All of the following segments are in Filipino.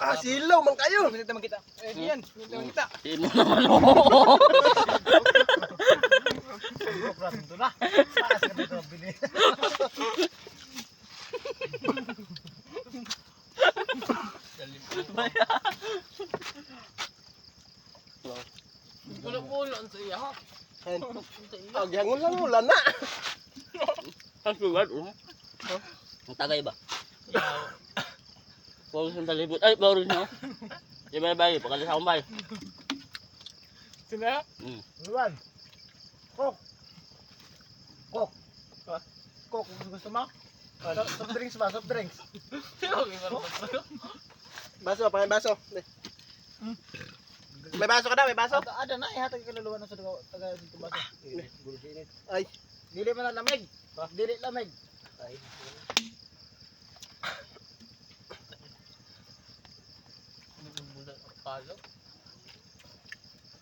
Silaw man kayo. Minta man kita. Eh, diyan. Minta man kita. Di mo naman oo. Siguro ito na. Paas ka dito bili. Pulo-pulo ang siya ha. Agyangon lang wala na. Ang sugat. Ang tagay ba? Bawal sa talibot. Ay, bawal siya. Di ba bay? Pagkalis akong bay. Sina? Luan. Kok. Kok. Kok, gusto mo? Soft drinks ba? Soft drinks. Baso, pa may baso. May baso ka daw, may baso? Ada na ihatag kaluluwa na sa taga dito baso. Ay, Dili man lamig. Dili lamig. ay.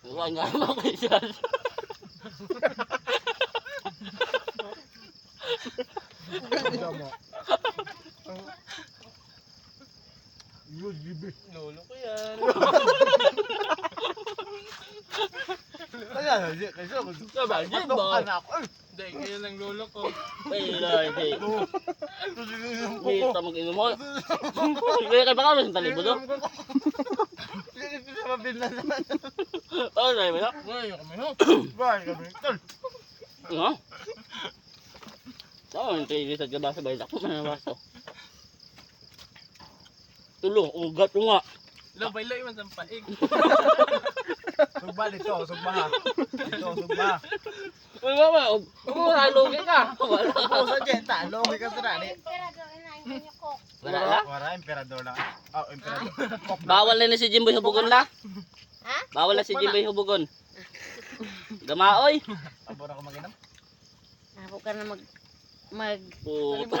Wala nga naman kayo siya. Tama. Yun, gibe. Lolo ko yan. Kaya, kasi ako. Diba? Diba? Anak ko. Hindi, kaya lang lolo ko. Ay, hindi. Hindi, tamang inom mo. Kaya kayo baka sa talibot do? Oo, sabi mo na? Ay, kami ho. Bye, kami. Tol. Ano? Oo, yung tigisad ka ba sa bayan ako man ang baso. Tulong, ugat mo nga. Labay-lay man sa paig. Sugba dito, sugba ha. Dito, sugba. Wala ba? Huwag mo nalugi ka. Wala. Puso dyan, talo. May kasara ni. Wala na? Wala, emperador lang. Oh, emperador. Bawal na si Jimboy hubugon la. Ha? Bawal na si Jimboy hubugon. Gamaoy. Abo na ko mag-inom. Ako ka na mag Puto.